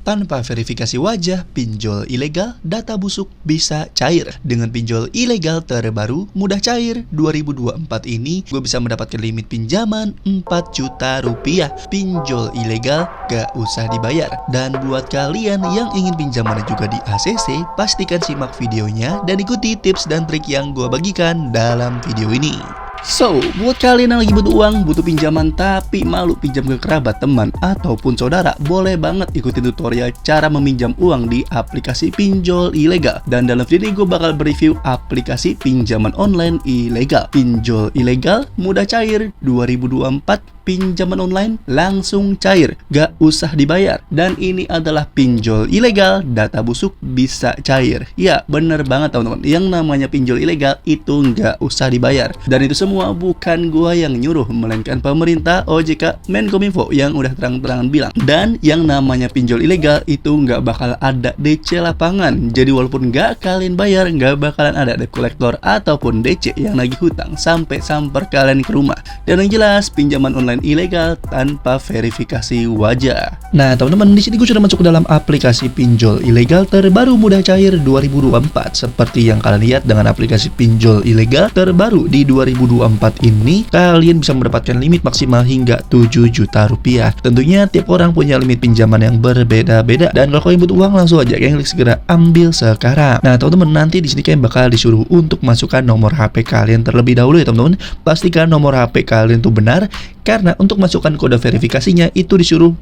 tanpa verifikasi wajah, pinjol ilegal, data busuk bisa cair. Dengan pinjol ilegal terbaru mudah cair 2024 ini, gue bisa mendapatkan limit pinjaman 4 juta rupiah. Pinjol ilegal gak usah dibayar. Dan buat kalian yang ingin pinjamannya juga di ACC, pastikan simak videonya dan ikuti tips dan trik yang gue bagikan dalam video ini. So, buat kalian yang lagi butuh uang, butuh pinjaman tapi malu pinjam ke kerabat, teman, ataupun saudara, boleh banget ikutin tutorial cara meminjam uang di aplikasi pinjol ilegal. Dan dalam video ini gue bakal bereview aplikasi pinjaman online ilegal. Pinjol ilegal mudah cair 2024. Pinjaman online langsung cair, gak usah dibayar. Dan ini adalah pinjol ilegal, data busuk bisa cair. Ya, bener banget teman-teman. Yang namanya pinjol ilegal itu gak usah dibayar. Dan itu semua bukan gua yang nyuruh, melainkan pemerintah OJK Menkominfo yang udah terang-terangan bilang. Dan yang namanya pinjol ilegal itu gak bakal ada DC lapangan. Jadi walaupun gak kalian bayar, gak bakalan ada debt collector ataupun DC yang nagih hutang sampai samper kalian ke rumah. Dan yang jelas, pinjaman online ilegal tanpa verifikasi wajah. Nah, teman-teman, di sini gue sudah masuk ke dalam aplikasi pinjol ilegal terbaru mudah cair 2024. Seperti yang kalian lihat dengan aplikasi pinjol ilegal terbaru di 2024 ini, kalian bisa mendapatkan limit maksimal hingga 7 juta rupiah. Tentunya tiap orang punya limit pinjaman yang berbeda-beda. Dan kalau kalian butuh uang, langsung aja kalian klik segera ambil sekarang. Nah, teman-teman, nanti di sini kalian bakal disuruh untuk masukkan nomor HP kalian terlebih dahulu ya, teman-teman. Pastikan nomor HP kalian itu benar. Karena untuk masukkan kode verifikasinya itu disuruh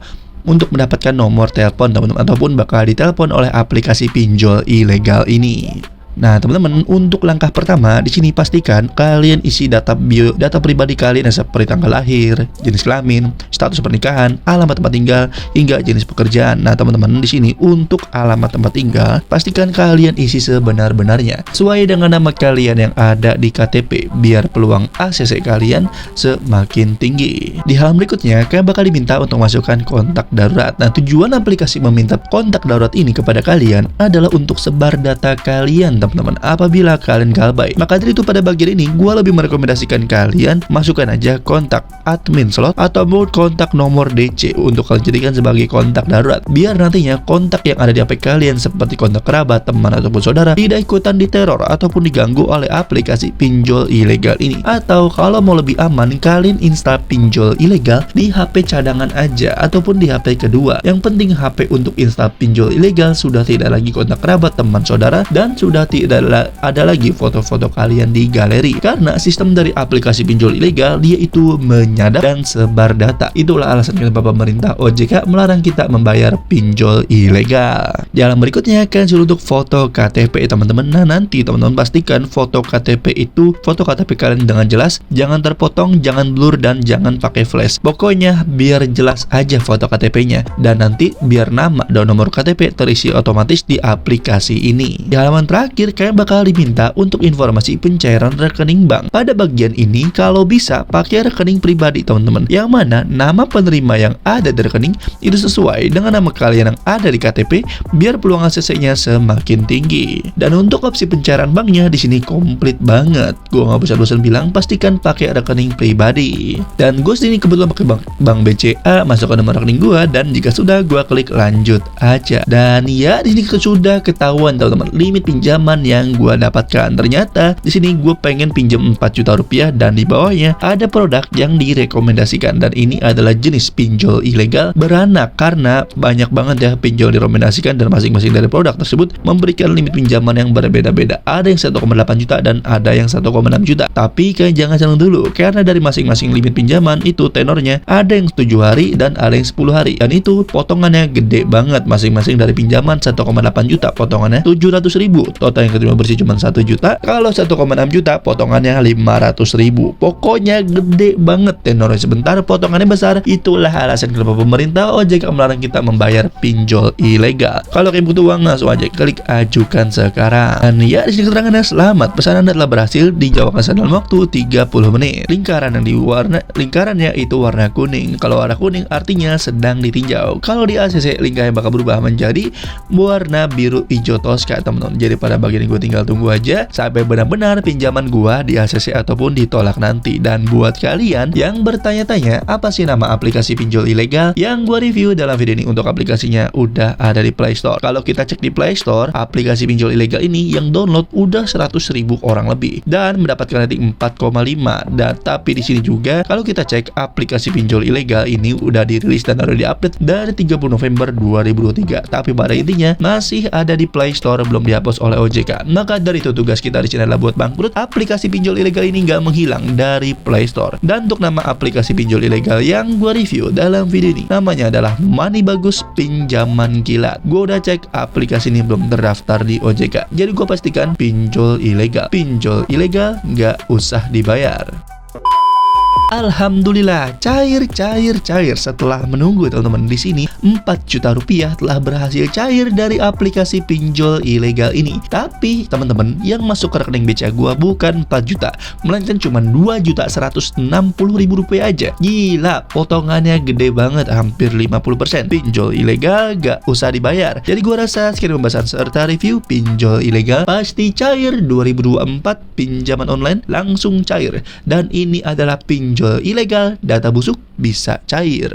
untuk mendapatkan nomor telepon teman-teman, ataupun bakal ditelepon oleh aplikasi pinjol ilegal ini. Nah, teman-teman, untuk langkah pertama di sini pastikan kalian isi data pribadi kalian seperti tanggal lahir, jenis kelamin, status pernikahan, alamat tempat tinggal, hingga jenis pekerjaan. Nah, teman-teman, di sini untuk alamat tempat tinggal pastikan kalian isi sebenar-benarnya sesuai dengan nama kalian yang ada di KTP biar peluang ACC kalian semakin tinggi. Di halaman berikutnya kalian bakal diminta untuk masukkan kontak darurat. Nah, tujuan aplikasi meminta kontak darurat ini kepada kalian adalah untuk sebar data kalian, teman-teman, apabila kalian galbay. Maka dari itu pada bagian ini gue lebih merekomendasikan kalian masukkan aja kontak admin slot atau kontak nomor DC untuk kalian jadikan sebagai kontak darurat, biar nantinya kontak yang ada di HP kalian seperti kontak kerabat, teman, ataupun saudara tidak ikutan diteror ataupun diganggu oleh aplikasi pinjol ilegal ini. Atau kalau mau lebih aman, kalian install pinjol ilegal di HP cadangan aja ataupun di HP kedua. Yang penting HP untuk install pinjol ilegal sudah tidak lagi kontak kerabat, teman, saudara, dan sudah tidak ada lagi foto-foto kalian di galeri. Karena sistem dari aplikasi pinjol ilegal, dia itu menyadap dan sebar data. Itulah alasan kenapa pemerintah OJK melarang kita membayar pinjol ilegal. Di halaman berikutnya kalian suruh untuk foto KTP, teman-teman. Nah, nanti teman-teman pastikan foto KTP itu foto KTP kalian dengan jelas, jangan terpotong, jangan blur, dan jangan pakai flash. Pokoknya biar jelas aja foto KTP-nya. Dan nanti biar nama dan nomor KTP terisi otomatis di aplikasi ini. Di halaman terakhir kalian bakal diminta untuk informasi pencairan rekening bank. Pada bagian ini kalau bisa pakai rekening pribadi, teman-teman, yang mana nama penerima yang ada di rekening itu sesuai dengan nama kalian yang ada di KTP biar peluang ACC-nya semakin tinggi. Dan untuk opsi pencairan banknya di sini komplit banget. Gue nggak bosan-bosan bilang pastikan pakai rekening pribadi. Dan gue sini kebetulan pakai bank BCA, masukkan nomor rekening gue, dan jika sudah gue klik lanjut aja. Dan ya di sini sudah ketahuan, teman-teman, limit pinjaman yang gue dapatkan. Ternyata di sini gue pengen pinjam 4 juta rupiah dan di bawahnya ada produk yang direkomendasikan, dan ini adalah jenis pinjol ilegal beranak karena banyak banget ya pinjol direkomendasikan dan masing-masing dari produk tersebut memberikan limit pinjaman yang berbeda-beda. Ada yang 1,8 juta dan ada yang 1,6 juta. Tapi kalian jangan senang dulu karena dari masing-masing limit pinjaman itu tenornya ada yang 7 hari dan ada yang 10 hari, dan itu potongannya gede banget. Masing-masing dari pinjaman 1,8 juta potongannya 700.000, total yang keterima bersih cuma 1 juta. Kalau 1,6 juta potongannya 500.000. Pokoknya gede banget, tenornya sebentar, potongannya besar. Itulah alasan kenapa pemerintah OJK melarang kita membayar pinjol ilegal. Kalau kalian butuh uang, langsung aja klik ajukan sekarang. Dan ya, di sini keterangannya selamat, pesanan Anda telah berhasil dijawabkan dalam waktu 30 menit. Lingkarannya itu warna kuning. Kalau warna kuning artinya sedang ditinjau. Kalau di ACC lingkarannya bakal berubah menjadi warna biru hijau toska, teman-teman. Jadi pada bagian bagian gue tinggal tunggu aja sampai benar-benar pinjaman gue di ACC ataupun ditolak nanti. Dan buat kalian yang bertanya-tanya apa sih nama aplikasi pinjol ilegal yang gue review dalam video ini, untuk aplikasinya udah ada di Play Store. Kalau kita cek di Play Store, aplikasi pinjol ilegal ini yang download udah 100.000 orang lebih dan mendapatkan rating 4,5. Dan tapi di sini juga kalau kita cek aplikasi pinjol ilegal ini udah dirilis dan udah diupdate dari 30 November 2023. Tapi pada intinya masih ada di Play Store, belum dihapus oleh OJK. Maka dari itu tugas kita di sini adalah buat bangkrut aplikasi pinjol ilegal ini nggak menghilang dari Play Store. Dan untuk nama aplikasi pinjol ilegal yang gue review dalam video ini namanya adalah Money Bagus Pinjaman Kilat. Gue udah cek aplikasi ini belum terdaftar di OJK, jadi gue pastikan pinjol ilegal. Pinjol ilegal nggak usah dibayar. Alhamdulillah, cair. Setelah menunggu teman-teman di sini, 4 juta rupiah telah berhasil cair dari aplikasi pinjol ilegal ini. Tapi teman-teman, yang masuk ke rekening BCA gua bukan 4 juta, melainkan cuma 2.160.000 rupiah aja. Gila, potongannya gede banget, hampir 50%. Pinjol ilegal gak usah dibayar. Jadi gua rasa sekian pembahasan serta review pinjol ilegal pasti cair 2024. Pinjaman online langsung cair. Dan ini adalah pinjol ilegal, data busuk bisa cair.